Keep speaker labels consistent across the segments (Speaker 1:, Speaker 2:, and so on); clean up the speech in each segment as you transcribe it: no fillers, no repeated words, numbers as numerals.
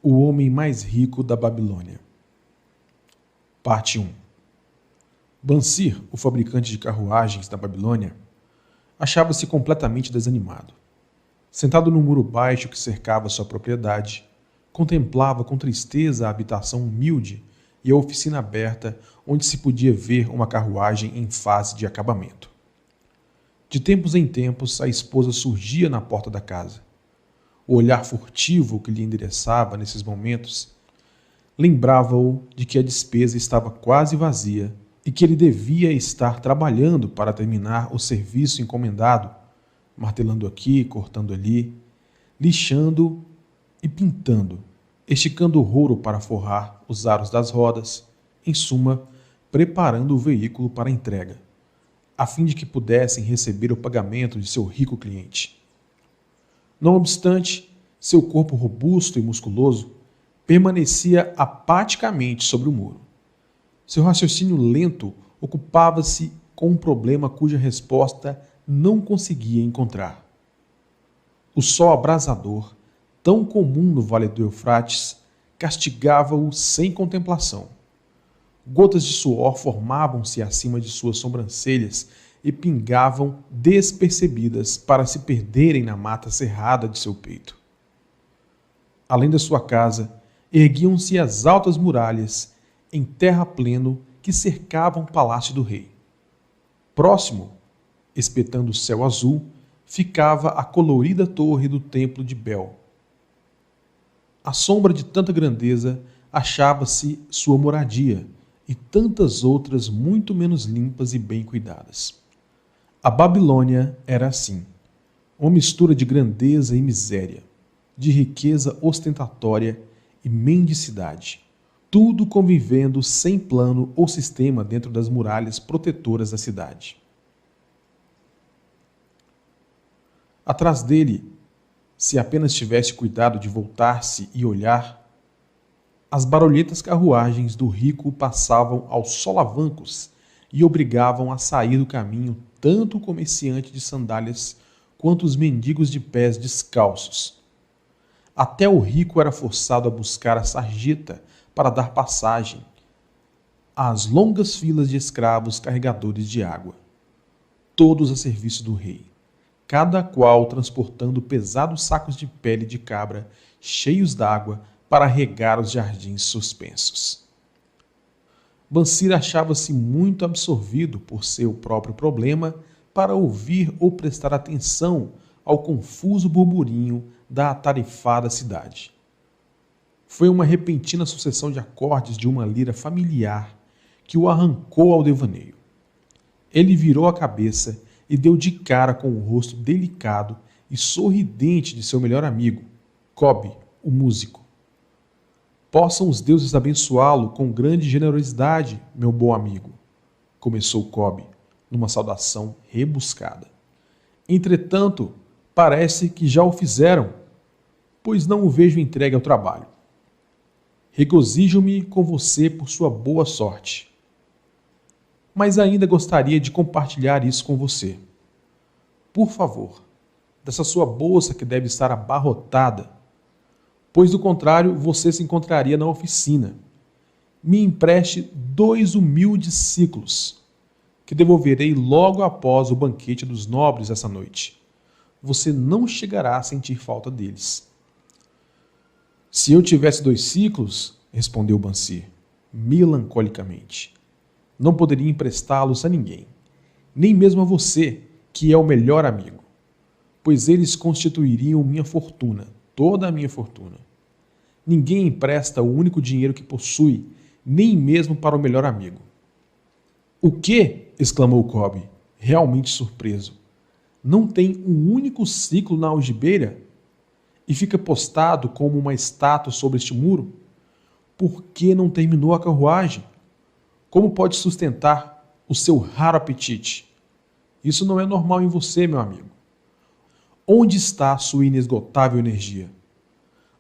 Speaker 1: O homem mais rico da Babilônia. Parte 1. Bansir, o fabricante de carruagens da Babilônia, achava-se completamente desanimado. Sentado no muro baixo que cercava sua propriedade, contemplava com tristeza a habitação humilde e a oficina aberta onde se podia ver uma carruagem em fase de acabamento. De tempos em tempos, a esposa surgia na porta da casa. O olhar furtivo que lhe endereçava nesses momentos lembrava-o de que a despesa estava quase vazia e que ele devia estar trabalhando para terminar o serviço encomendado, martelando aqui, cortando ali, lixando e pintando, esticando o rouro para forrar os aros das rodas, em suma, preparando o veículo para a entrega, a fim de que pudessem receber o pagamento de seu rico cliente. Não obstante, seu corpo robusto e musculoso permanecia apaticamente sobre o muro. Seu raciocínio lento ocupava-se com um problema cuja resposta não conseguia encontrar. O sol abrasador, tão comum no Vale do Eufrates, castigava-o sem contemplação. Gotas de suor formavam-se acima de suas sobrancelhas e pingavam despercebidas para se perderem na mata cerrada de seu peito. Além da sua casa, erguiam-se as altas muralhas em terrapleno que cercavam o palácio do rei. Próximo, espetando o céu azul, ficava a colorida torre do templo de Bel. À sombra de tanta grandeza achava-se sua moradia e tantas outras muito menos limpas e bem cuidadas. A Babilônia era assim, uma mistura de grandeza e miséria, de riqueza ostentatória e mendicidade, tudo convivendo sem plano ou sistema dentro das muralhas protetoras da cidade. Atrás dele, se apenas tivesse cuidado de voltar-se e olhar, as barulhentas carruagens do rico passavam aos solavancos e obrigavam a sair do caminho tanto o comerciante de sandálias quanto os mendigos de pés descalços. Até o rico era forçado a buscar a sarjeta para dar passagem às longas filas de escravos carregadores de água, todos a serviço do rei, cada qual transportando pesados sacos de pele de cabra cheios d'água para regar os jardins suspensos. Bansir achava-se muito absorvido por seu próprio problema para ouvir ou prestar atenção ao confuso burburinho da atarefada cidade. Foi uma repentina sucessão de acordes de uma lira familiar que o arrancou ao devaneio. Ele virou a cabeça e deu de cara com o rosto delicado e sorridente de seu melhor amigo, Cobb, o músico. Possam os deuses abençoá-lo com grande generosidade, meu bom amigo, começou Cobb, numa saudação rebuscada. Entretanto, parece que já o fizeram, pois não o vejo entregue ao trabalho. Regozijo-me com você por sua boa sorte. Mas ainda gostaria de compartilhar isso com você. Por favor, dessa sua bolsa que deve estar abarrotada, pois do contrário você se encontraria na oficina. Me empreste 2 humildes siclos, que devolverei logo após o banquete dos nobres essa noite. Você não chegará a sentir falta deles. Se eu tivesse 2 siclos, respondeu Bansir, melancolicamente, não poderia emprestá-los a ninguém, nem mesmo a você, que é o melhor amigo, pois eles constituiriam minha fortuna, toda a minha fortuna. Ninguém empresta o único dinheiro que possui, nem mesmo para o melhor amigo. O quê? Exclamou Cobb, realmente surpreso. Não tem um único ciclo na algibeira? E fica postado como uma estátua sobre este muro? Por que não terminou a carruagem? Como pode sustentar o seu raro apetite? Isso não é normal em você, meu amigo. Onde está a sua inesgotável energia?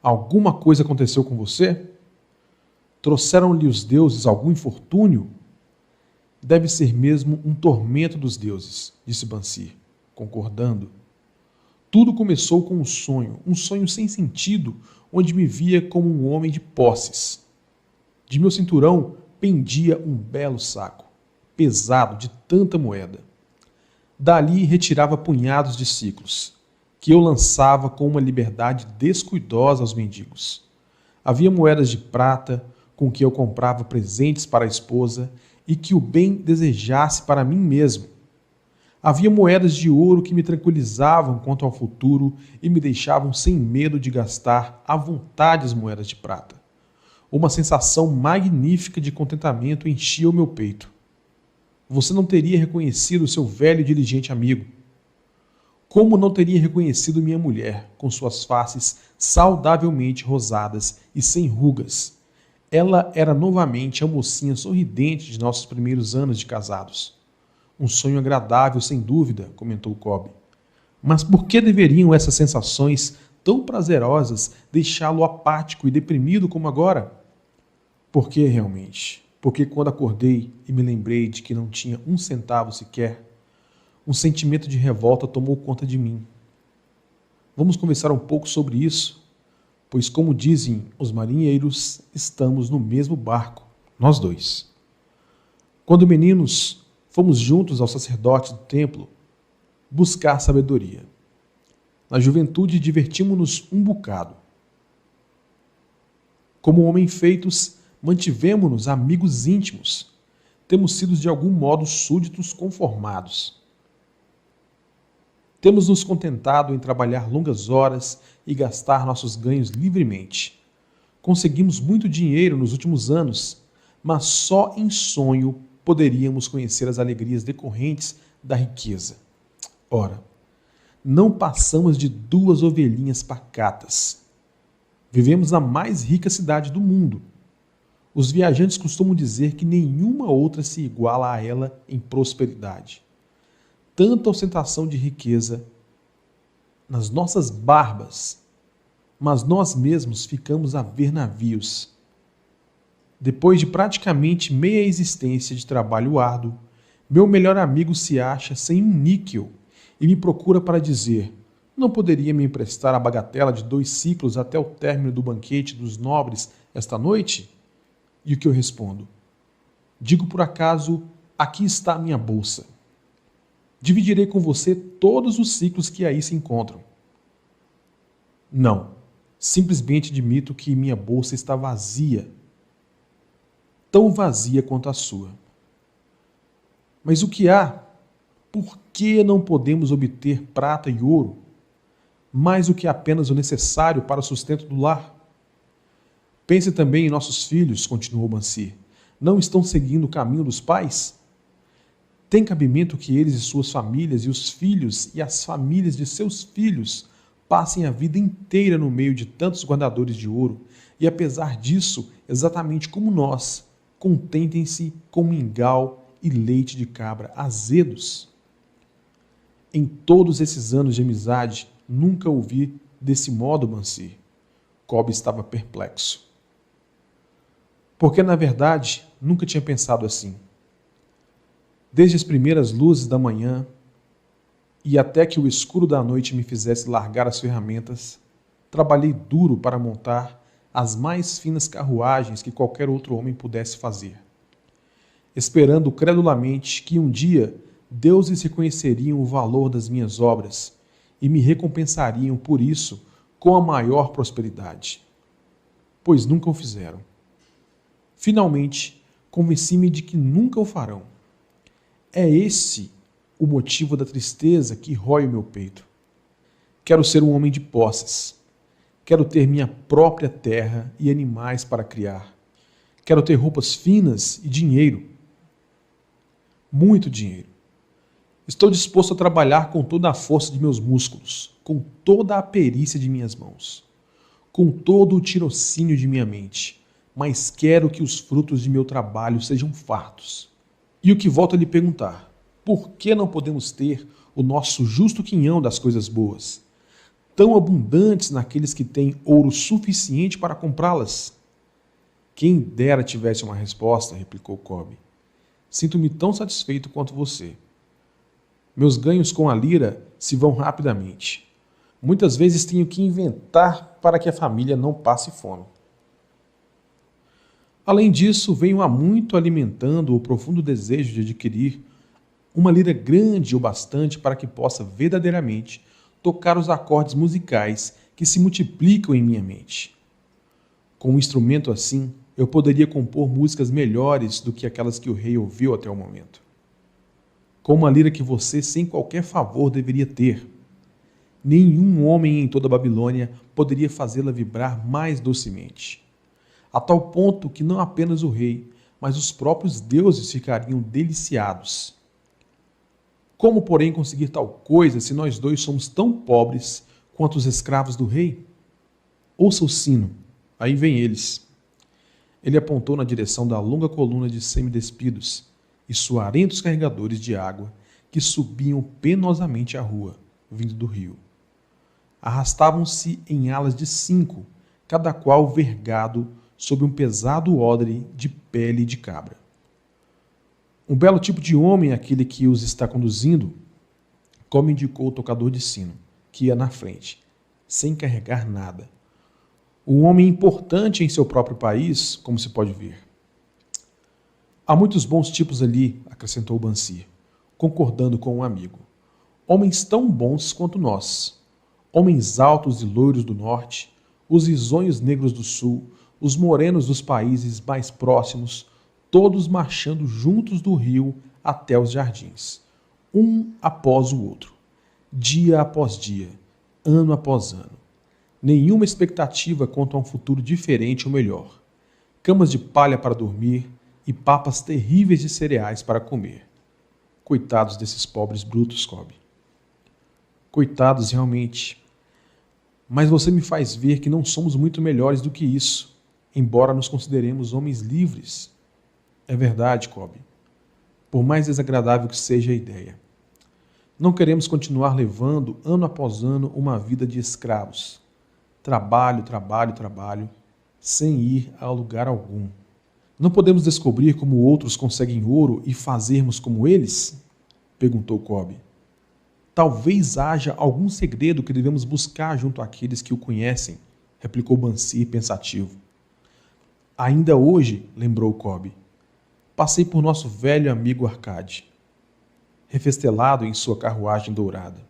Speaker 1: Alguma coisa aconteceu com você? Trouxeram-lhe os deuses algum infortúnio? Deve ser mesmo um tormento dos deuses, disse Bansir, concordando. Tudo começou com um sonho sem sentido, onde me via como um homem de posses. De meu cinturão pendia um belo saco, pesado de tanta moeda. Dali retirava punhados de ciclos, que eu lançava com uma liberdade descuidosa aos mendigos. Havia moedas de prata, com que eu comprava presentes para a esposa e que o bem desejasse para mim mesmo. Havia moedas de ouro que me tranquilizavam quanto ao futuro e me deixavam sem medo de gastar à vontade as moedas de prata. Uma sensação magnífica de contentamento enchia o meu peito. Você não teria reconhecido seu velho e diligente amigo. Como não teria reconhecido minha mulher, com suas faces saudavelmente rosadas e sem rugas? Ela era novamente a mocinha sorridente de nossos primeiros anos de casados. Um sonho agradável, sem dúvida, comentou Cobb. Mas por que deveriam essas sensações tão prazerosas deixá-lo apático e deprimido como agora? Por que realmente? Porque quando acordei e me lembrei de que não tinha um centavo sequer, um sentimento de revolta tomou conta de mim. Vamos conversar um pouco sobre isso, pois, como dizem os marinheiros, estamos no mesmo barco, nós dois. Quando meninos, fomos juntos ao sacerdote do templo buscar sabedoria. Na juventude, divertimos-nos um bocado. Como homens feitos, mantivemos-nos amigos íntimos. Temos sido de algum modo súditos conformados. Temos nos contentado em trabalhar longas horas e gastar nossos ganhos livremente. Conseguimos muito dinheiro nos últimos anos, mas só em sonho poderíamos conhecer as alegrias decorrentes da riqueza. Ora, não passamos de 2 ovelhinhas pacatas. Vivemos na mais rica cidade do mundo. Os viajantes costumam dizer que nenhuma outra se iguala a ela em prosperidade. Tanta ostentação de riqueza nas nossas barbas, mas nós mesmos ficamos a ver navios. Depois de praticamente meia existência de trabalho árduo, meu melhor amigo se acha sem um níquel e me procura para dizer: não poderia me emprestar a bagatela de 2 ciclos até o término do banquete dos nobres esta noite? E o que eu respondo? Digo por acaso, aqui está a minha bolsa. Dividirei com você todos os ciclos que aí se encontram. Não, simplesmente admito que minha bolsa está vazia, tão vazia quanto a sua. Mas o que há? Por que não podemos obter prata e ouro? Mais do que apenas o necessário para o sustento do lar? Pense também em nossos filhos, continuou Bansir. Não estão seguindo o caminho dos pais? Tem cabimento que eles e suas famílias e os filhos e as famílias de seus filhos passem a vida inteira no meio de tantos guardadores de ouro e, apesar disso, exatamente como nós, contentem-se com mingau e leite de cabra azedos? Em todos esses anos de amizade, nunca ouvi desse modo, Bansir. Cobb estava perplexo. Porque, na verdade, nunca tinha pensado assim. Desde as primeiras luzes da manhã e até que o escuro da noite me fizesse largar as ferramentas, trabalhei duro para montar as mais finas carruagens que qualquer outro homem pudesse fazer, esperando credulamente que um dia deuses reconheceriam o valor das minhas obras e me recompensariam por isso com a maior prosperidade. Pois nunca o fizeram. Finalmente, convenci-me de que nunca o farão. É esse o motivo da tristeza que rói o meu peito. Quero ser um homem de posses. Quero ter minha própria terra e animais para criar. Quero ter roupas finas e dinheiro. Muito dinheiro. Estou disposto a trabalhar com toda a força de meus músculos, com toda a perícia de minhas mãos, com todo o tirocínio de minha mente, mas quero que os frutos de meu trabalho sejam fartos. E o que volto a lhe perguntar, por que não podemos ter o nosso justo quinhão das coisas boas, tão abundantes naqueles que têm ouro suficiente para comprá-las? Quem dera tivesse uma resposta, replicou Cobb. Sinto-me tão satisfeito quanto você. Meus ganhos com a lira se vão rapidamente. Muitas vezes tenho que inventar para que a família não passe fome. Além disso, venho há muito alimentando o profundo desejo de adquirir uma lira grande o bastante para que possa verdadeiramente tocar os acordes musicais que se multiplicam em minha mente. Com um instrumento assim, eu poderia compor músicas melhores do que aquelas que o rei ouviu até o momento. Com uma lira que você, sem qualquer favor, deveria ter. Nenhum homem em toda a Babilônia poderia fazê-la vibrar mais docemente. A tal ponto que não apenas o rei, mas os próprios deuses ficariam deliciados. Como, porém, conseguir tal coisa se nós dois somos tão pobres quanto os escravos do rei? Ouça o sino, aí vem eles. Ele apontou na direção da longa coluna de semidespidos e suarentos carregadores de água que subiam penosamente a rua, vindo do rio. Arrastavam-se em alas de 5, cada qual vergado sob um pesado odre de pele de cabra. Um belo tipo de homem aquele que os está conduzindo, como indicou o tocador de sino, que ia na frente, sem carregar nada. Um homem importante em seu próprio país, como se pode ver. Há muitos bons tipos ali, acrescentou Bansir, concordando com um amigo. Homens tão bons quanto nós. Homens altos e loiros do norte, os risonhos negros do sul, os morenos dos países mais próximos, todos marchando juntos do rio até os jardins, um após o outro, dia após dia, ano após ano. Nenhuma expectativa quanto a um futuro diferente ou melhor. Camas de palha para dormir e papas terríveis de cereais para comer. Coitados desses pobres brutos, Cobb. Coitados realmente. Mas você me faz ver que não somos muito melhores do que isso, embora nos consideremos homens livres. É verdade, Cobb. Por mais desagradável que seja a ideia. Não queremos continuar levando, ano após ano, uma vida de escravos. Trabalho, trabalho, trabalho, sem ir a lugar algum. Não podemos descobrir como outros conseguem ouro e fazermos como eles? Perguntou Cobb. Talvez haja algum segredo que devemos buscar junto àqueles que o conhecem, replicou Bansir pensativo. Ainda hoje, lembrou Cobb, passei por nosso velho amigo Arcade, refestelado em sua carruagem dourada.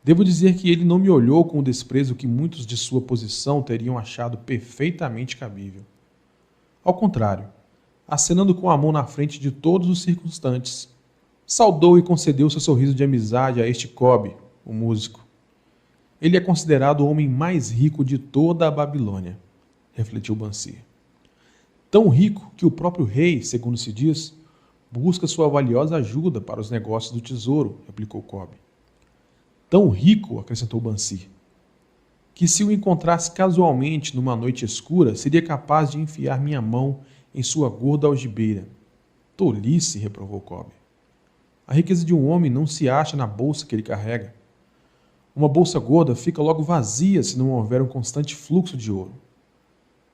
Speaker 1: Devo dizer que ele não me olhou com o desprezo que muitos de sua posição teriam achado perfeitamente cabível. Ao contrário, acenando com a mão na frente de todos os circunstantes, saudou e concedeu seu sorriso de amizade a este Cobb, o músico. Ele é considerado o homem mais rico de toda a Babilônia, refletiu Bansir. Tão rico que o próprio rei, segundo se diz, busca sua valiosa ajuda para os negócios do tesouro, replicou Cobb. Tão rico, acrescentou Bansir, que se o encontrasse casualmente numa noite escura, seria capaz de enfiar minha mão em sua gorda algibeira. Tolice, reprovou Cobb. A riqueza de um homem não se acha na bolsa que ele carrega. Uma bolsa gorda fica logo vazia se não houver um constante fluxo de ouro.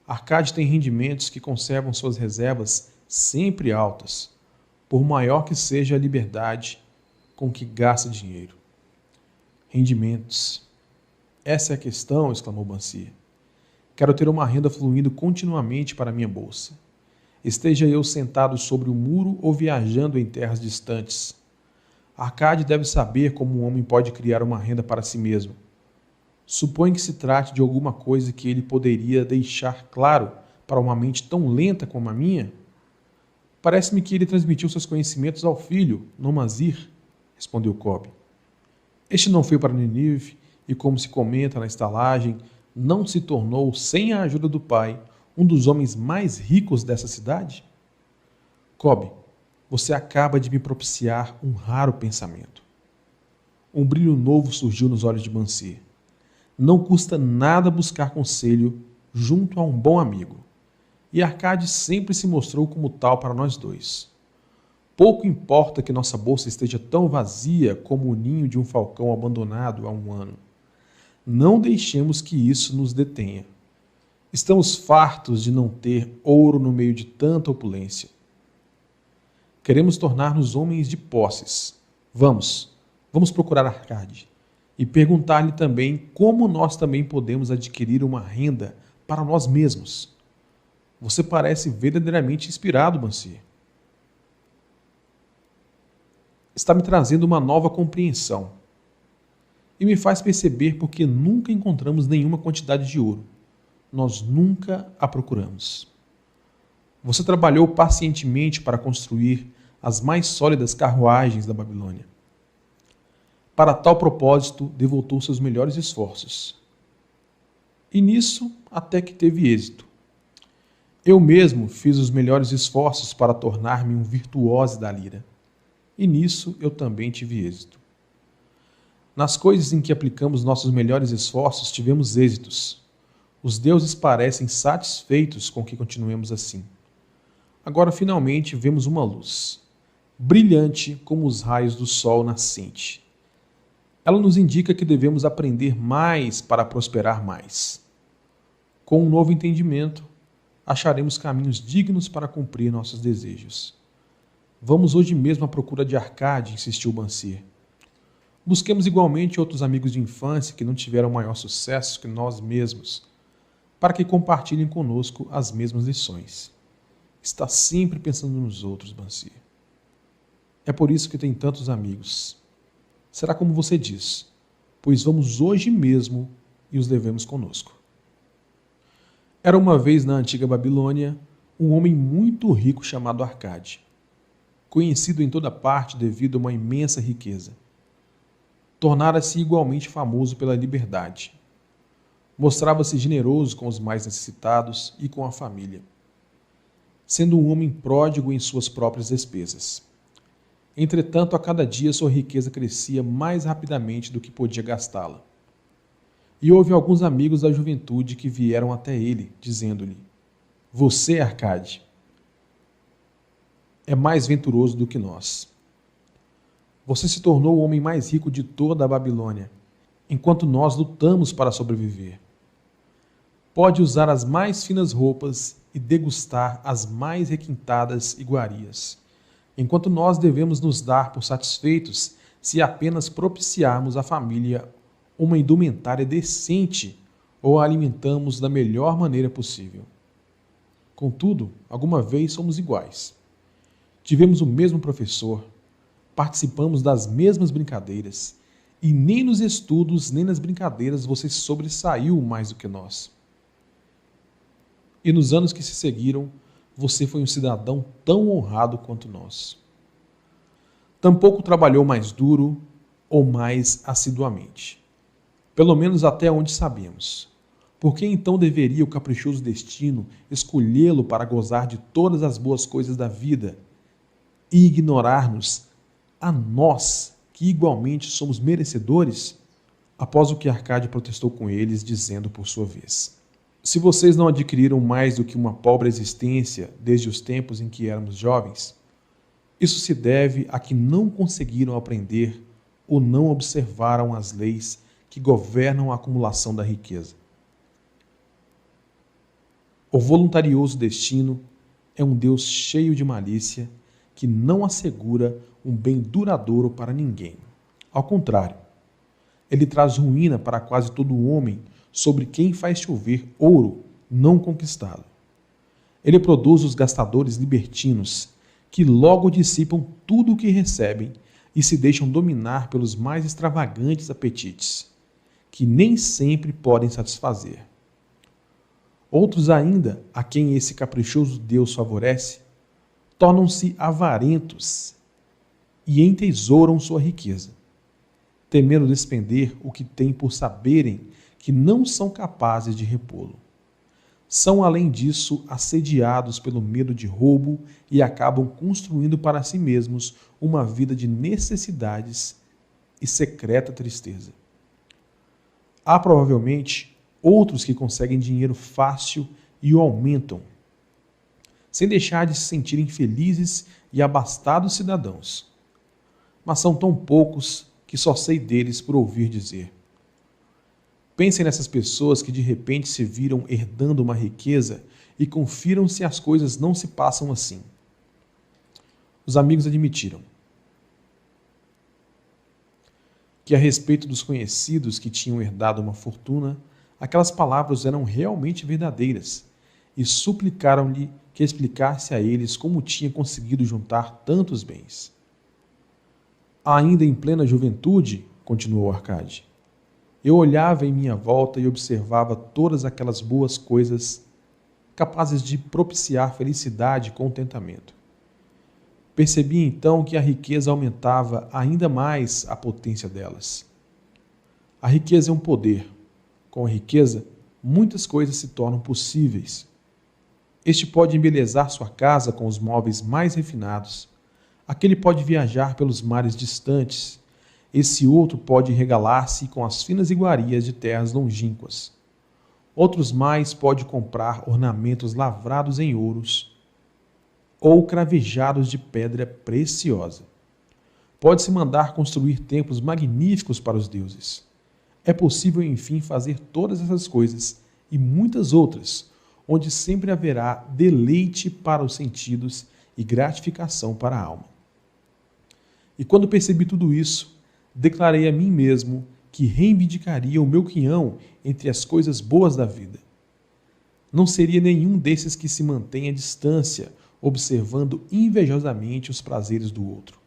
Speaker 1: Arcade tem rendimentos que conservam suas reservas sempre altas, por maior que seja a liberdade com que gasta dinheiro. Rendimentos. Essa é a questão, exclamou Bansir. Quero ter uma renda fluindo continuamente para minha bolsa. Esteja eu sentado sobre o muro ou viajando em terras distantes. Arcade deve saber como um homem pode criar uma renda para si mesmo. Supõe que se trate de alguma coisa que ele poderia deixar claro para uma mente tão lenta como a minha? Parece-me que ele transmitiu seus conhecimentos ao filho, Nomazir, respondeu Cobb. Este não foi para Nínive e, como se comenta na estalagem, não se tornou, sem a ajuda do pai, um dos homens mais ricos dessa cidade? Cobb, você acaba de me propiciar um raro pensamento. Um brilho novo surgiu nos olhos de Bansir. Não custa nada buscar conselho junto a um bom amigo. E Arcade sempre se mostrou como tal para nós dois. Pouco importa que nossa bolsa esteja tão vazia como o ninho de um falcão abandonado há um ano. Não deixemos que isso nos detenha. Estamos fartos de não ter ouro no meio de tanta opulência. Queremos tornar-nos homens de posses. Vamos procurar Arcade. e perguntar-lhe também como nós também podemos adquirir uma renda para nós mesmos. Você parece verdadeiramente inspirado, Bansir. Está me trazendo uma nova compreensão e me faz perceber porque nunca encontramos nenhuma quantidade de ouro. Nós nunca a procuramos. Você trabalhou pacientemente para construir as mais sólidas carruagens da Babilônia. Para tal propósito, devotou seus melhores esforços. E nisso até que teve êxito. Eu mesmo fiz os melhores esforços para tornar-me um virtuoso da lira. E nisso eu também tive êxito. Nas coisas em que aplicamos nossos melhores esforços, tivemos êxitos. Os deuses parecem satisfeitos com que continuemos assim. Agora, finalmente, vemos uma luz, brilhante como os raios do sol nascente. Ela nos indica que devemos aprender mais para prosperar mais. Com um novo entendimento, acharemos caminhos dignos para cumprir nossos desejos. Vamos hoje mesmo à procura de Arcade, insistiu Bansir. Busquemos igualmente outros amigos de infância que não tiveram maior sucesso que nós mesmos, para que compartilhem conosco as mesmas lições. Está sempre pensando nos outros, Bansir. É por isso que tem tantos amigos. Será como você diz, pois vamos hoje mesmo e os levemos conosco. Era uma vez na antiga Babilônia um homem muito rico chamado Arcade, conhecido em toda parte devido a uma imensa riqueza. Tornara-se igualmente famoso pela liberdade. Mostrava-se generoso com os mais necessitados e com a família, sendo um homem pródigo em suas próprias despesas. Entretanto, a cada dia sua riqueza crescia mais rapidamente do que podia gastá-la. E houve alguns amigos da juventude que vieram até ele, dizendo-lhe: Você, Arcade, é mais venturoso do que nós. Você se tornou o homem mais rico de toda a Babilônia, enquanto nós lutamos para sobreviver. Pode usar as mais finas roupas e degustar as mais requintadas iguarias, enquanto nós devemos nos dar por satisfeitos se apenas propiciarmos à família uma indumentária decente ou a alimentamos da melhor maneira possível. Contudo, alguma vez somos iguais. Tivemos o mesmo professor, participamos das mesmas brincadeiras, e nem nos estudos nem nas brincadeiras você sobressaiu mais do que nós. E nos anos que se seguiram, você foi um cidadão tão honrado quanto nós. Tampouco trabalhou mais duro ou mais assiduamente. Pelo menos até onde sabemos. Por que então deveria o caprichoso destino escolhê-lo para gozar de todas as boas coisas da vida e ignorar-nos, a nós, que igualmente somos merecedores? Após o que Arcade protestou com eles, dizendo por sua vez: Se vocês não adquiriram mais do que uma pobre existência desde os tempos em que éramos jovens, isso se deve a que não conseguiram aprender ou não observaram as leis que governam a acumulação da riqueza. O voluntarioso destino é um Deus cheio de malícia que não assegura um bem duradouro para ninguém. Ao contrário, ele traz ruína para quase todo homem sobre quem faz chover ouro não conquistado. Ele produz os gastadores libertinos que logo dissipam tudo o que recebem e se deixam dominar pelos mais extravagantes apetites, que nem sempre podem satisfazer. Outros ainda, a quem esse caprichoso Deus favorece, tornam-se avarentos e entesouram sua riqueza, temendo despender o que têm por saberem que não são capazes de repô-lo. São, além disso, assediados pelo medo de roubo e acabam construindo para si mesmos uma vida de necessidades e secreta tristeza. Há provavelmente outros que conseguem dinheiro fácil e o aumentam, sem deixar de se sentirem felizes e abastados cidadãos. Mas são tão poucos que só sei deles por ouvir dizer. Pensem nessas pessoas que de repente se viram herdando uma riqueza e confiram se as coisas não se passam assim. Os amigos admitiram. que a respeito dos conhecidos que tinham herdado uma fortuna, aquelas palavras eram realmente verdadeiras, e suplicaram-lhe que explicasse a eles como tinha conseguido juntar tantos bens. Ainda em plena juventude, continuou Arcade, eu olhava em minha volta e observava todas aquelas boas coisas capazes de propiciar felicidade e contentamento. Percebi então que a riqueza aumentava ainda mais a potência delas. A riqueza é um poder. Com a riqueza, muitas coisas se tornam possíveis. Este pode embelezar sua casa com os móveis mais refinados. Aquele pode viajar pelos mares distantes. Esse outro pode regalar-se com as finas iguarias de terras longínquas. Outros mais pode comprar ornamentos lavrados em ouros ou cravejados de pedra preciosa. Pode-se mandar construir templos magníficos para os deuses. É possível, enfim, fazer todas essas coisas e muitas outras, onde sempre haverá deleite para os sentidos e gratificação para a alma. E quando percebi tudo isso, declarei a mim mesmo que reivindicaria o meu quinhão entre as coisas boas da vida. Não seria nenhum desses que se mantém à distância, observando invejosamente os prazeres do outro.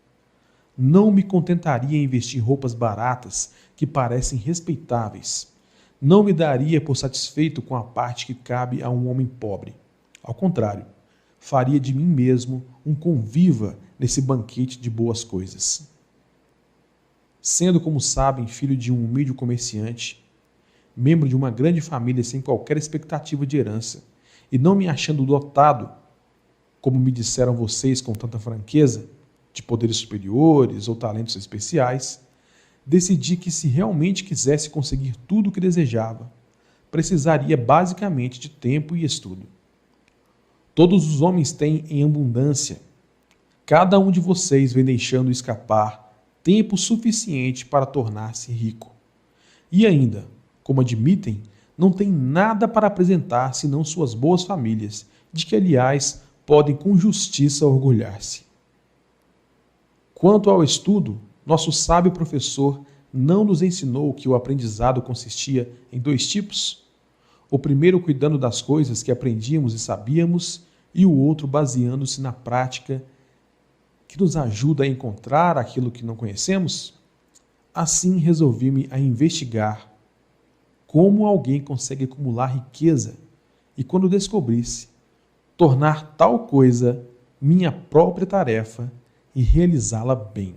Speaker 1: Não me contentaria em vestir roupas baratas que parecem respeitáveis. Não me daria por satisfeito com a parte que cabe a um homem pobre. Ao contrário, faria de mim mesmo um conviva nesse banquete de boas coisas. Sendo, como sabem, filho de um humilde comerciante, membro de uma grande família sem qualquer expectativa de herança, e não me achando dotado, como me disseram vocês com tanta franqueza, de poderes superiores ou talentos especiais, decidi que se realmente quisesse conseguir tudo o que desejava, precisaria basicamente de tempo e estudo. Todos os homens têm em abundância. Cada um de vocês vem deixando escapar tempo suficiente para tornar-se rico. E ainda, como admitem, não tem nada para apresentar senão suas boas famílias, de que, aliás, podem com justiça orgulhar-se. Quanto ao estudo, nosso sábio professor não nos ensinou que o aprendizado consistia em dois tipos? O primeiro cuidando das coisas que aprendíamos e sabíamos, e o outro baseando-se na prática que nos ajuda a encontrar aquilo que não conhecemos? Assim resolvi-me a investigar como alguém consegue acumular riqueza e, quando descobrisse, tornar tal coisa minha própria tarefa e realizá-la bem.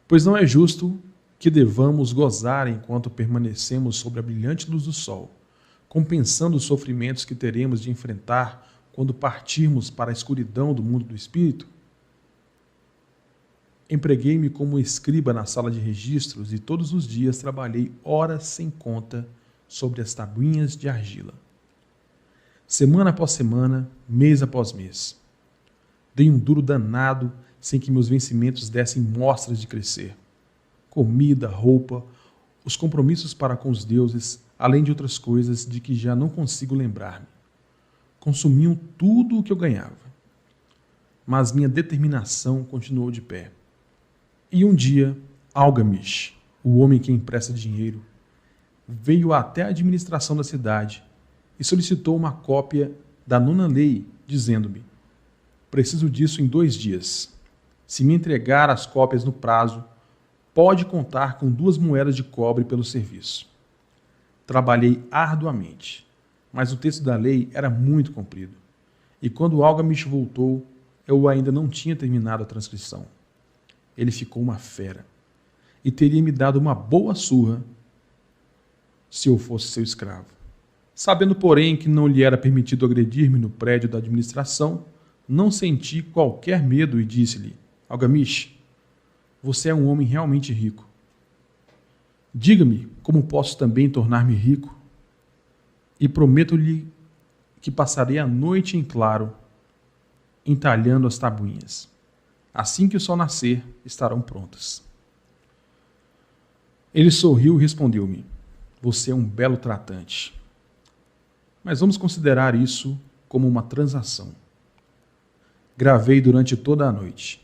Speaker 1: Pois não é justo que devamos gozar enquanto permanecemos sob a brilhante luz do sol, compensando os sofrimentos que teremos de enfrentar quando partirmos para a escuridão do mundo do espírito? Empreguei-me como escriba na sala de registros e todos os dias trabalhei horas sem conta sobre as tabuinhas de argila. Semana após semana, mês após mês. Dei um duro danado sem que meus vencimentos dessem mostras de crescer. Comida, roupa, os compromissos para com os deuses, além de outras coisas de que já não consigo lembrar-me. Consumiam tudo o que eu ganhava. Mas minha determinação continuou de pé. E um dia, Algamish, o homem que empresta dinheiro, veio até a administração da cidade e solicitou uma cópia da nona lei, dizendo-me: preciso disso em 2 dias. Se me entregar as cópias no prazo, pode contar com 2 moedas de cobre pelo serviço. Trabalhei arduamente, mas o texto da lei era muito comprido, e quando Algamish voltou, eu ainda não tinha terminado a transcrição. Ele ficou uma fera, e teria me dado uma boa surra se eu fosse seu escravo. Sabendo, porém, que não lhe era permitido agredir-me no prédio da administração, não senti qualquer medo e disse-lhe: Algamish, você é um homem realmente rico. Diga-me como posso também tornar-me rico, e prometo-lhe que passarei a noite em claro, entalhando as tabuinhas. Assim que o sol nascer, estarão prontas. Ele sorriu e respondeu-me: você é um belo tratante. Mas vamos considerar isso como uma transação. Gravei durante toda a noite.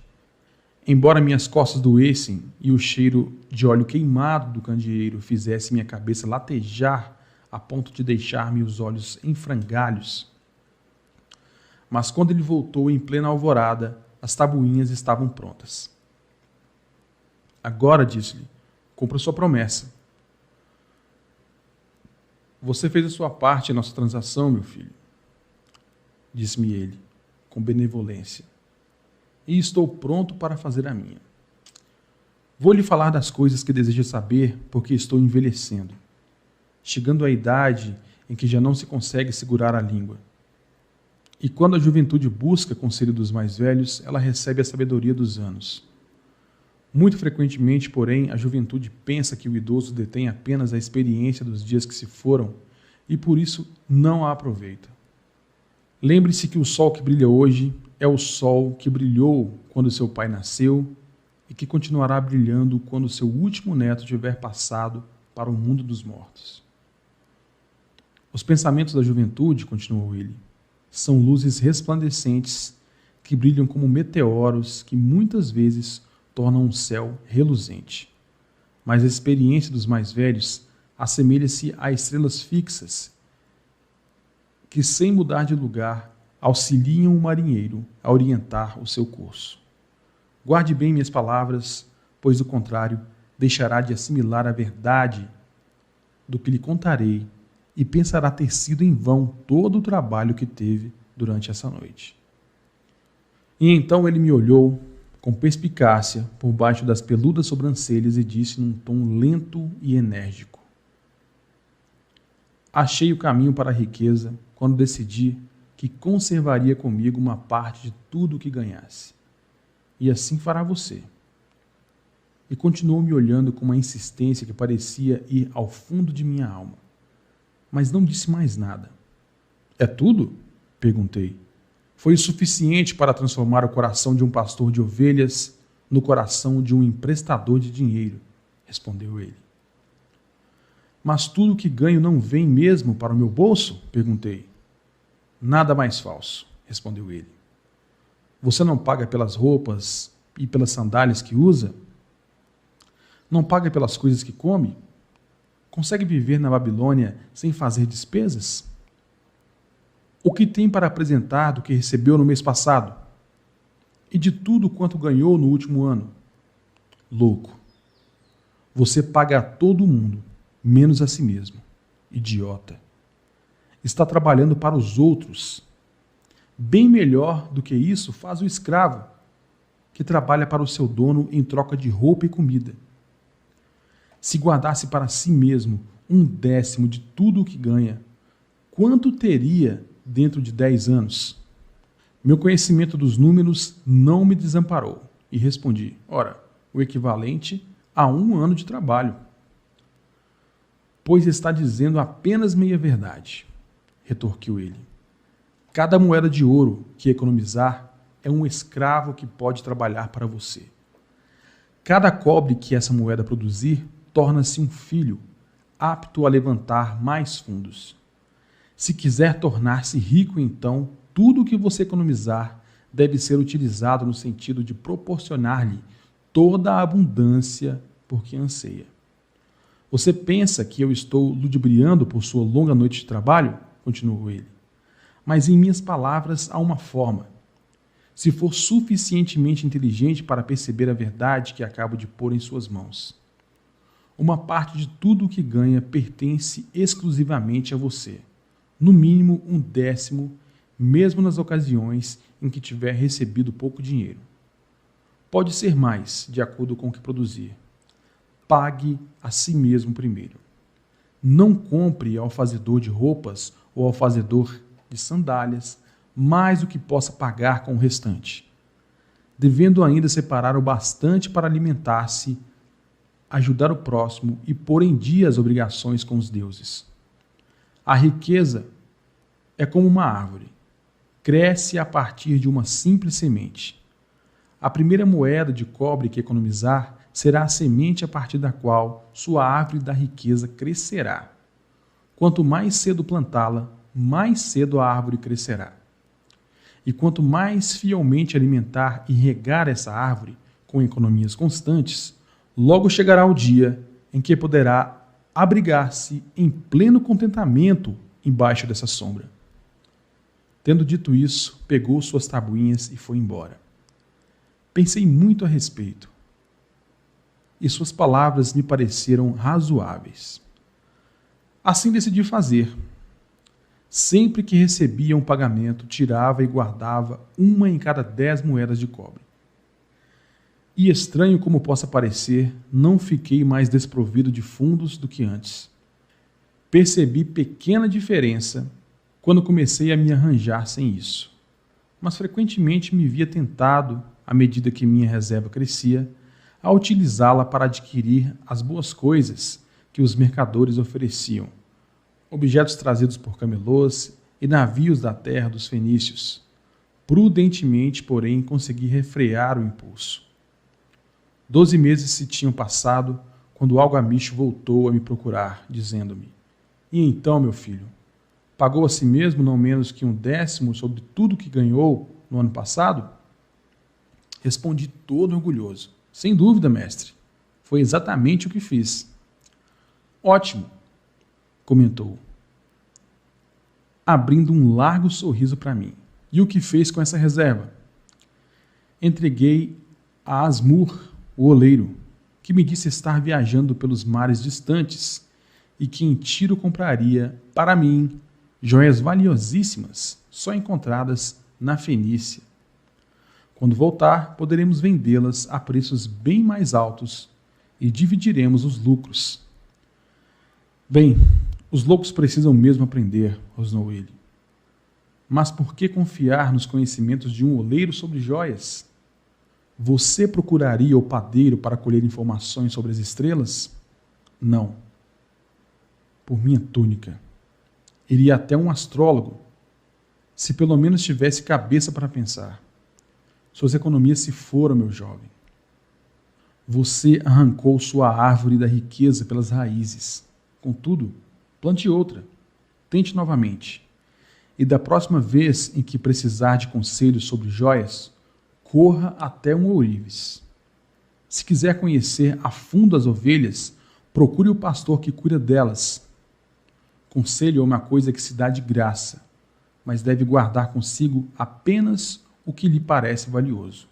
Speaker 1: Embora minhas costas doessem e o cheiro de óleo queimado do candeeiro fizesse minha cabeça latejar a ponto de deixar-me os olhos em frangalhos. Mas quando ele voltou em plena alvorada, as tabuinhas estavam prontas. Agora, disse-lhe, cumpra sua promessa. Você fez a sua parte em nossa transação, meu filho, disse-me ele, com benevolência, e estou pronto para fazer a minha. Vou lhe falar das coisas que deseja saber, porque estou envelhecendo, chegando à idade em que já não se consegue segurar a língua. E quando a juventude busca conselho dos mais velhos, ela recebe a sabedoria dos anos. Muito frequentemente, porém, a juventude pensa que o idoso detém apenas a experiência dos dias que se foram e por isso não a aproveita. Lembre-se que o sol que brilha hoje é o sol que brilhou quando seu pai nasceu e que continuará brilhando quando seu último neto tiver passado para o mundo dos mortos. Os pensamentos da juventude, continuou ele, são luzes resplandecentes que brilham como meteoros que muitas vezes tornam um céu reluzente. Mas a experiência dos mais velhos assemelha-se a estrelas fixas que, sem mudar de lugar, auxiliam o marinheiro a orientar o seu curso. Guarde bem minhas palavras, pois, do contrário, deixará de assimilar a verdade do que lhe contarei e pensará ter sido em vão todo o trabalho que teve durante essa noite. E então ele me olhou com perspicácia por baixo das peludas sobrancelhas e disse num tom lento e enérgico: achei o caminho para a riqueza quando decidi que conservaria comigo uma parte de tudo o que ganhasse. E assim fará você. E continuou me olhando com uma insistência que parecia ir ao fundo de minha alma. Mas não disse mais nada. É tudo? Perguntei. Foi o suficiente para transformar o coração de um pastor de ovelhas no coração de um emprestador de dinheiro, respondeu ele. Mas tudo o que ganho não vem mesmo para o meu bolso? Perguntei. Nada mais falso, respondeu ele. Você não paga pelas roupas e pelas sandálias que usa? Não paga pelas coisas que come? Consegue viver na Babilônia sem fazer despesas? O que tem para apresentar do que recebeu no mês passado? E de tudo quanto ganhou no último ano? Louco. Você paga a todo mundo, menos a si mesmo. Idiota. Está trabalhando para os outros. Bem melhor do que isso faz o escravo, que trabalha para o seu dono em troca de roupa e comida. Se guardasse para si mesmo 1/10 de tudo o que ganha, quanto teria dentro de 10 anos? Meu conhecimento dos números não me desamparou e respondi: ora, o equivalente a 1 ano de trabalho. Pois está dizendo apenas meia verdade, retorquiu ele. Cada moeda de ouro que economizar é um escravo que pode trabalhar para você. Cada cobre que essa moeda produzir torna-se um filho, apto a levantar mais fundos. Se quiser tornar-se rico, então, tudo o que você economizar deve ser utilizado no sentido de proporcionar-lhe toda a abundância por que anseia. Você pensa que eu estou ludibriando por sua longa noite de trabalho? Continuou ele. Mas em minhas palavras há uma forma. Se for suficientemente inteligente para perceber a verdade que acabo de pôr em suas mãos. Uma parte de tudo o que ganha pertence exclusivamente a você. No mínimo 1/10, mesmo nas ocasiões em que tiver recebido pouco dinheiro. Pode ser mais, de acordo com o que produzir. Pague a si mesmo primeiro. Não compre ao fazedor de roupas ou ao fazedor de sandálias mais do que possa pagar com o restante, devendo ainda separar o bastante para alimentar-se, ajudar o próximo e pôr em dia as obrigações com os deuses. A riqueza é como uma árvore. Cresce a partir de uma simples semente. A primeira moeda de cobre que economizar será a semente a partir da qual sua árvore da riqueza crescerá. Quanto mais cedo plantá-la, mais cedo a árvore crescerá. E quanto mais fielmente alimentar e regar essa árvore, com economias constantes, logo chegará o dia em que poderá abrigar-se em pleno contentamento embaixo dessa sombra. Tendo dito isso, pegou suas tabuinhas e foi embora. Pensei muito a respeito, e suas palavras me pareceram razoáveis. Assim decidi fazer. Sempre que recebia um pagamento, tirava e guardava uma em cada 10 moedas de cobre. E estranho como possa parecer, não fiquei mais desprovido de fundos do que antes. Percebi pequena diferença quando comecei a me arranjar sem isso, mas frequentemente me via tentado, à medida que minha reserva crescia, a utilizá-la para adquirir as boas coisas que os mercadores ofereciam, objetos trazidos por camelôs e navios da terra dos fenícios. Prudentemente, porém, consegui refrear o impulso. 12 meses se tinham passado quando o algamicho voltou a me procurar, dizendo-me: "E então, meu filho, pagou a si mesmo não menos que 1/10 sobre tudo que ganhou no ano passado?" Respondi todo orgulhoso: "Sem dúvida, mestre. Foi exatamente o que fiz." "Ótimo", comentou, abrindo um largo sorriso para mim. "E o que fez com essa reserva?" Entreguei a Asmur, o oleiro, que me disse estar viajando pelos mares distantes e que em Tiro compraria, para mim, joias valiosíssimas, só encontradas na Fenícia. Quando voltar, poderemos vendê-las a preços bem mais altos e dividiremos os lucros. "Bem, os loucos precisam mesmo aprender", rosnou ele. "Mas por que confiar nos conhecimentos de um oleiro sobre joias? Você procuraria o padeiro para colher informações sobre as estrelas? Não. Por minha túnica. Iria até um astrólogo, se pelo menos tivesse cabeça para pensar. Suas economias se foram, meu jovem. Você arrancou sua árvore da riqueza pelas raízes. Contudo, plante outra. Tente novamente. E da próxima vez em que precisar de conselhos sobre joias, corra até um ourives. Se quiser conhecer a fundo as ovelhas, procure o pastor que cuida delas. Conselho é uma coisa que se dá de graça, mas deve guardar consigo apenas o que lhe parece valioso.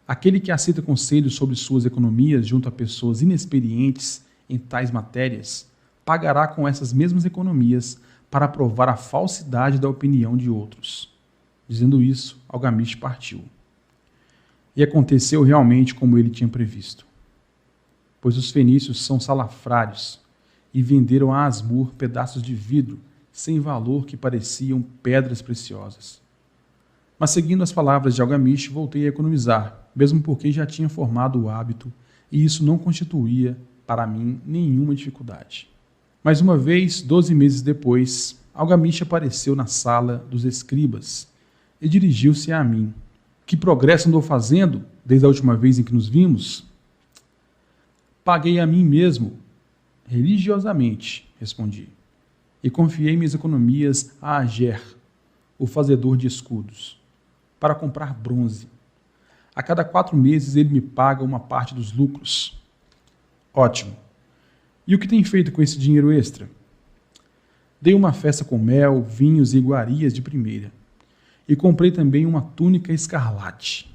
Speaker 1: Aquele que aceita conselhos sobre suas economias junto a pessoas inexperientes em tais matérias, pagará com essas mesmas economias para provar a falsidade da opinião de outros." Dizendo isso, Algamish partiu. E aconteceu realmente como ele tinha previsto. Pois os fenícios são salafrários e venderam a Asmur pedaços de vidro sem valor que pareciam pedras preciosas. Mas seguindo as palavras de Algamish, voltei a economizar, mesmo porque já tinha formado o hábito e isso não constituía, para mim, nenhuma dificuldade. Mais uma vez, 12 meses depois, Algamish apareceu na sala dos escribas e dirigiu-se a mim. "Que progresso andou fazendo desde a última vez em que nos vimos?" "Paguei a mim mesmo, religiosamente", respondi, "e confiei minhas economias a Ager, o fazedor de escudos, para comprar bronze. A cada 4 meses ele me paga uma parte dos lucros." "Ótimo. E o que tem feito com esse dinheiro extra?" "Dei uma festa com mel, vinhos e iguarias de primeira. E comprei também uma túnica escarlate.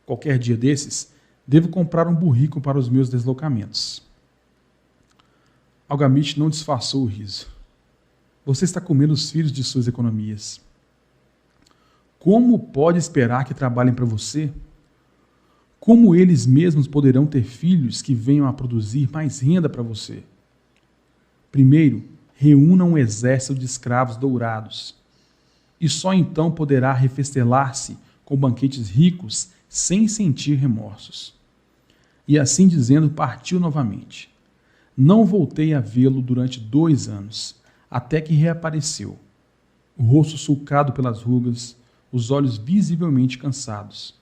Speaker 1: Qualquer dia desses, devo comprar um burrico para os meus deslocamentos." Algamish não disfarçou o riso. "Você está comendo os filhos de suas economias. Como pode esperar que trabalhem para você? Como eles mesmos poderão ter filhos que venham a produzir mais renda para você? Primeiro, reúna um exército de escravos dourados, e só então poderá refestelar-se com banquetes ricos sem sentir remorsos." E assim dizendo, partiu novamente. Não voltei a vê-lo durante 2 anos, até que reapareceu, o rosto sulcado pelas rugas, os olhos visivelmente cansados,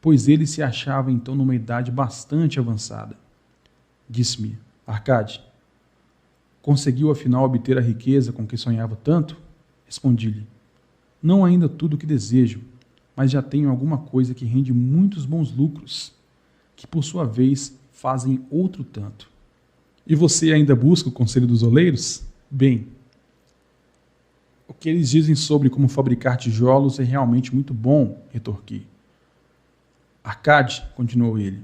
Speaker 1: pois ele se achava então numa idade bastante avançada. Disse-me: "Arcade, conseguiu afinal obter a riqueza com que sonhava tanto?" Respondi-lhe: "Não ainda tudo o que desejo, mas já tenho alguma coisa que rende muitos bons lucros. que por sua vez fazem outro tanto. E você ainda busca o conselho dos oleiros? Bem, o que eles dizem sobre como fabricar tijolos é realmente muito bom, retorqui. Arcade, continuou ele,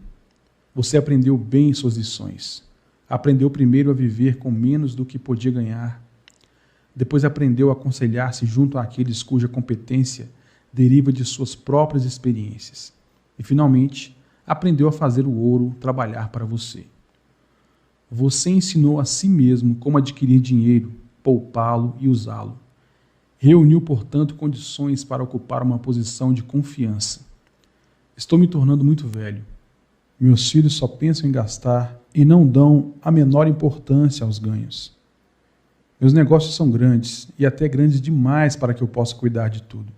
Speaker 1: você aprendeu bem suas lições. Aprendeu primeiro a viver com menos do que podia ganhar. Depois aprendeu a aconselhar-se junto àqueles cuja competência deriva de suas próprias experiências. E, finalmente, aprendeu a fazer o ouro trabalhar para você. Você ensinou a si mesmo como adquirir dinheiro, poupá-lo e usá-lo. Reuniu, portanto, condições para ocupar uma posição de confiança. Estou me tornando muito velho. Meus filhos só pensam em gastar e não dão a menor importância aos ganhos. Meus negócios são grandes e até grandes demais para que eu possa cuidar de tudo.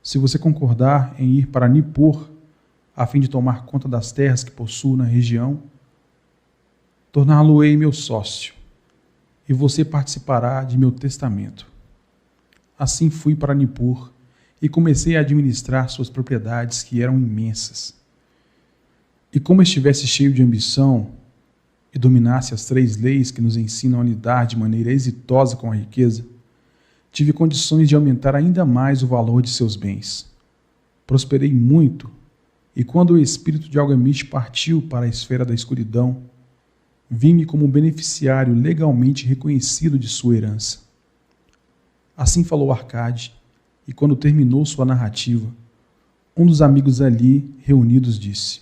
Speaker 1: Se você concordar em ir para Nippur, a fim de tomar conta das terras que possuo na região, torná-lo-ei meu sócio, e você participará de meu testamento. Assim fui para Nippur e comecei a administrar suas propriedades, que eram imensas. E como estivesse cheio de ambição e dominasse as 3 leis que nos ensinam a lidar de maneira exitosa com a riqueza, tive condições de aumentar ainda mais o valor de seus bens. Prosperei muito, e quando o espírito de Algamish partiu para a esfera da escuridão, vi-me como beneficiário legalmente reconhecido de sua herança. Assim falou Arcade, e quando terminou sua narrativa, um dos amigos ali reunidos disse: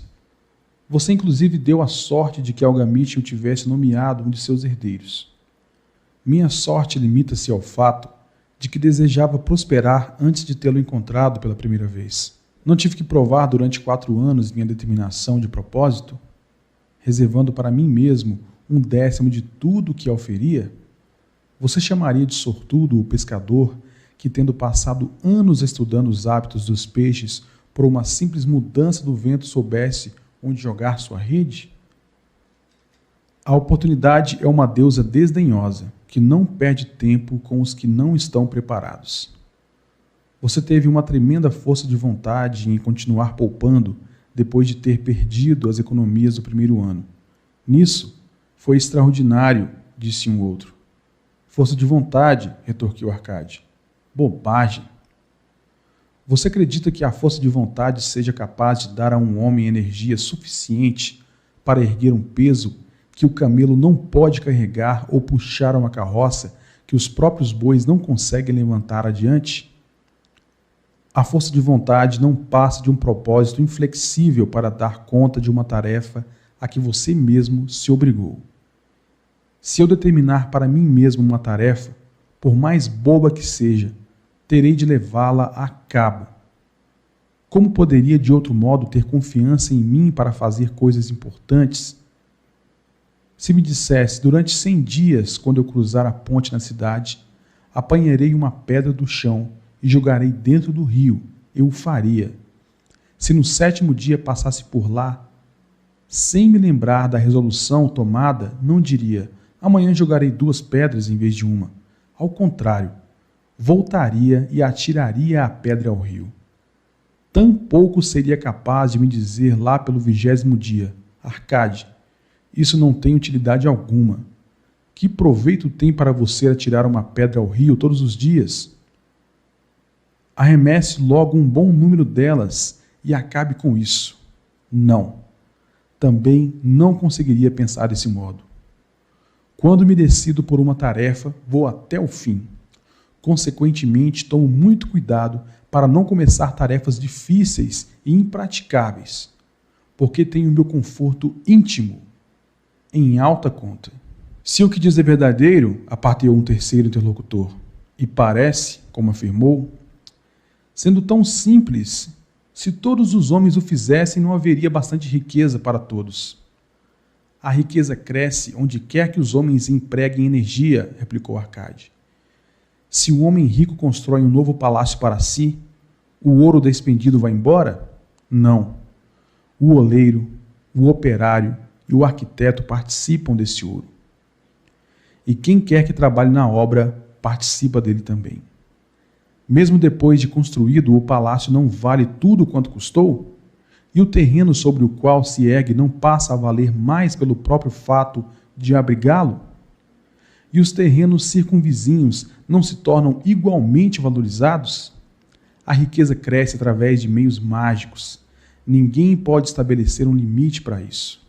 Speaker 1: você inclusive deu a sorte de que Algamish o tivesse nomeado um de seus herdeiros. Minha sorte limita-se ao fato de que desejava prosperar antes de tê-lo encontrado pela primeira vez. Não tive que provar durante 4 anos minha determinação de propósito, reservando para mim mesmo 1/10 de tudo o que oferia? Você chamaria de sortudo o pescador que, tendo passado anos estudando os hábitos dos peixes, por uma simples mudança do vento soubesse onde jogar sua rede? A oportunidade é uma deusa desdenhosa, que não perde tempo com os que não estão preparados. Você teve uma tremenda força de vontade em continuar poupando depois de ter perdido as economias do primeiro ano. Nisso, foi extraordinário, disse um outro. Força de vontade, retorquiu Arcade. Bobagem. Você acredita que a força de vontade seja capaz de dar a um homem energia suficiente para erguer um peso que o camelo não pode carregar ou puxar uma carroça que os próprios bois não conseguem levantar adiante? A força de vontade não passa de um propósito inflexível para dar conta de uma tarefa a que você mesmo se obrigou. Se eu determinar para mim mesmo uma tarefa, por mais boba que seja, terei de levá-la a cabo. Como poderia de outro modo ter confiança em mim para fazer coisas importantes? Se me dissesse, durante 100 dias, quando eu cruzar a ponte na cidade, apanharei uma pedra do chão e jogarei dentro do rio, eu o faria. Se no 7º dia passasse por lá, sem me lembrar da resolução tomada, não diria, amanhã jogarei 2 pedras em vez de uma. Ao contrário, voltaria e atiraria a pedra ao rio. Tampouco seria capaz de me dizer lá pelo 20º dia, Arcade, isso não tem utilidade alguma. Que proveito tem para você atirar uma pedra ao rio todos os dias? Arremesse logo um bom número delas e acabe com isso. Não. Também não conseguiria pensar desse modo. Quando me decido por uma tarefa, vou até o fim. Consequentemente, tomo muito cuidado para não começar tarefas difíceis e impraticáveis, porque tenho meu conforto íntimo em alta conta. Se o que diz é verdadeiro, aparteou um terceiro interlocutor, e parece, como afirmou, sendo tão simples, se todos os homens o fizessem, não haveria bastante riqueza para todos. A riqueza cresce onde quer que os homens empreguem energia, replicou Arcade. Se o homem rico constrói um novo palácio para si, o ouro despendido vai embora? Não. O oleiro, o operário e o arquiteto participam desse ouro. E quem quer que trabalhe na obra, participa dele também. Mesmo depois de construído, o palácio não vale tudo quanto custou? E o terreno sobre o qual se ergue não passa a valer mais pelo próprio fato de abrigá-lo? E os terrenos circunvizinhos não se tornam igualmente valorizados? A riqueza cresce através de meios mágicos. Ninguém pode estabelecer um limite para isso.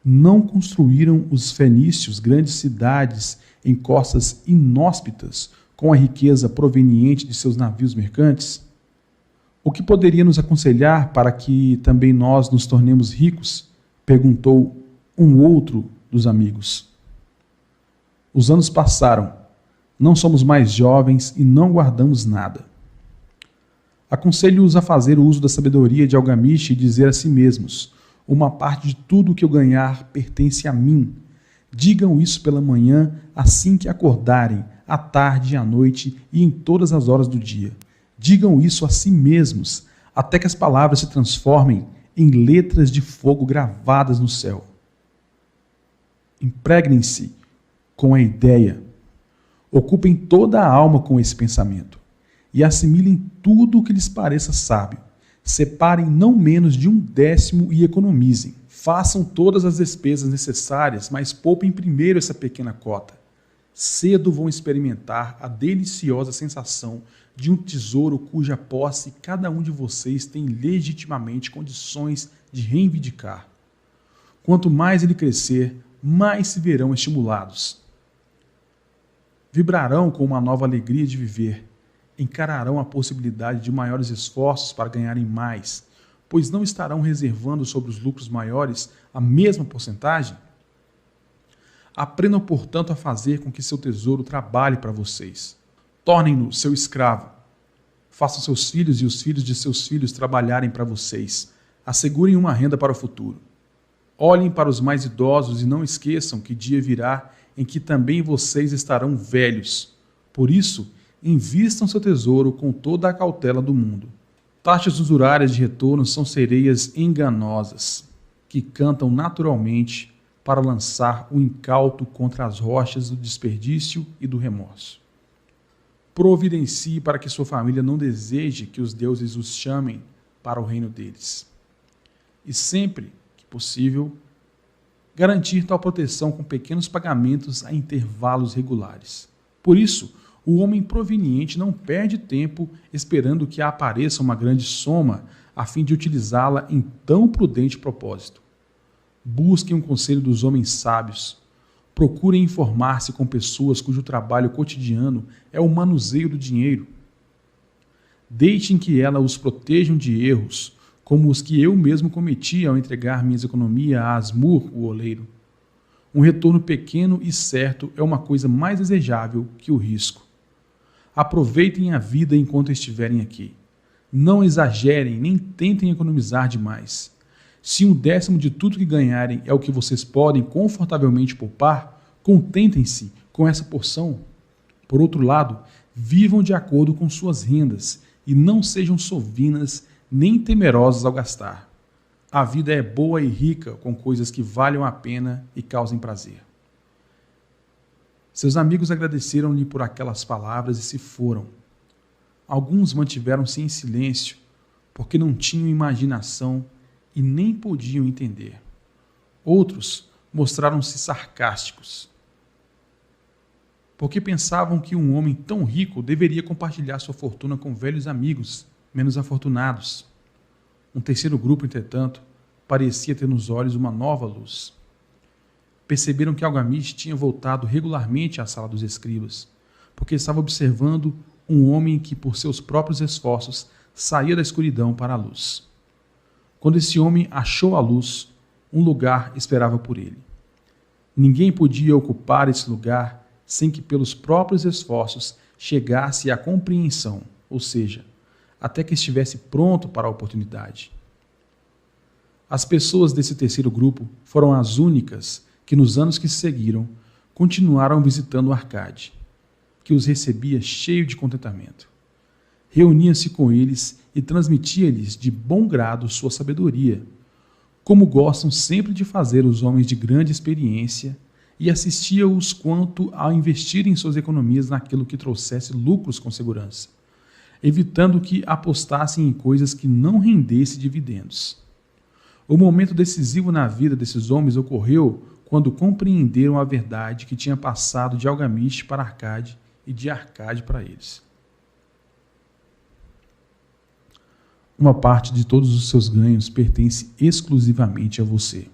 Speaker 1: Não construíram os fenícios grandes cidades em costas inóspitas com a riqueza proveniente de seus navios mercantes? O que poderia nos aconselhar para que também nós nos tornemos ricos? Perguntou um outro dos amigos. Os anos passaram, não somos mais jovens e não guardamos nada. Aconselho-os a fazer uso da sabedoria de Algamish e dizer a si mesmos: uma parte de tudo que eu ganhar pertence a mim. Digam isso pela manhã, assim que acordarem, à tarde e à noite e em todas as horas do dia. Digam isso a si mesmos, até que as palavras se transformem em letras de fogo gravadas no céu. Impregnem-se com a ideia. Ocupem toda a alma com esse pensamento e assimilem tudo o que lhes pareça sábio. Separem não menos de 1/10 e economizem. Façam todas as despesas necessárias, mas poupem primeiro essa pequena cota. Cedo vão experimentar a deliciosa sensação de um tesouro cuja posse cada um de vocês tem legitimamente condições de reivindicar. Quanto mais ele crescer, mais se verão estimulados. Vibrarão com uma nova alegria de viver. Encararão a possibilidade de maiores esforços para ganharem mais, pois não estarão reservando sobre os lucros maiores a mesma porcentagem? Aprendam, portanto, a fazer com que seu tesouro trabalhe para vocês. Tornem-no seu escravo. Façam seus filhos e os filhos de seus filhos trabalharem para vocês. Assegurem uma renda para o futuro. Olhem para os mais idosos e não esqueçam que dia virá em que também vocês estarão velhos. Por isso, invistam seu tesouro com toda a cautela do mundo. Taxas usurárias de retorno são sereias enganosas, que cantam naturalmente para lançar o incauto contra as rochas do desperdício e do remorso. Providencie para que sua família não deseje que os deuses os chamem para o reino deles. E sempre que possível, garantir tal proteção com pequenos pagamentos a intervalos regulares. Por isso, o homem proveniente não perde tempo esperando que apareça uma grande soma a fim de utilizá-la em tão prudente propósito. Busquem o conselho dos homens sábios. Procurem informar-se com pessoas cujo trabalho cotidiano é o manuseio do dinheiro. Deixem que elas os protejam de erros, como os que eu mesmo cometi ao entregar minhas economias a Asmur, o oleiro. Um retorno pequeno e certo é uma coisa mais desejável que o risco. Aproveitem a vida enquanto estiverem aqui. Não exagerem nem tentem economizar demais. Se 1/10 de tudo que ganharem é o que vocês podem confortavelmente poupar, contentem-se com essa porção. Por outro lado, vivam de acordo com suas rendas e não sejam sovinas nem temerosos ao gastar. A vida é boa e rica com coisas que valham a pena e causem prazer. Seus amigos agradeceram-lhe por aquelas palavras e se foram. Alguns mantiveram-se em silêncio, porque não tinham imaginação e nem podiam entender. Outros mostraram-se sarcásticos, porque pensavam que um homem tão rico deveria compartilhar sua fortuna com velhos amigos menos afortunados. Um terceiro grupo, entretanto, parecia ter nos olhos uma nova luz. Perceberam que Algamish tinha voltado regularmente à sala dos escribas, porque estava observando um homem que, por seus próprios esforços, saía da escuridão para a luz. Quando esse homem achou a luz, um lugar esperava por ele. Ninguém podia ocupar esse lugar sem que, pelos próprios esforços, chegasse à compreensão, ou seja, até que estivesse pronto para a oportunidade. As pessoas desse terceiro grupo foram as únicas que, nos anos que se seguiram, continuaram visitando Arcade, que os recebia cheio de contentamento. Reunia-se com eles e transmitia-lhes de bom grado sua sabedoria, como gostam sempre de fazer os homens de grande experiência, e assistia-os quanto a investirem suas economias naquilo que trouxesse lucros com segurança. evitando que apostassem em coisas que não rendessem dividendos. O momento decisivo na vida desses homens ocorreu quando compreenderam a verdade que tinha passado de Algamish para Arcade e de Arcade para eles. Uma parte de todos os seus ganhos pertence exclusivamente a você.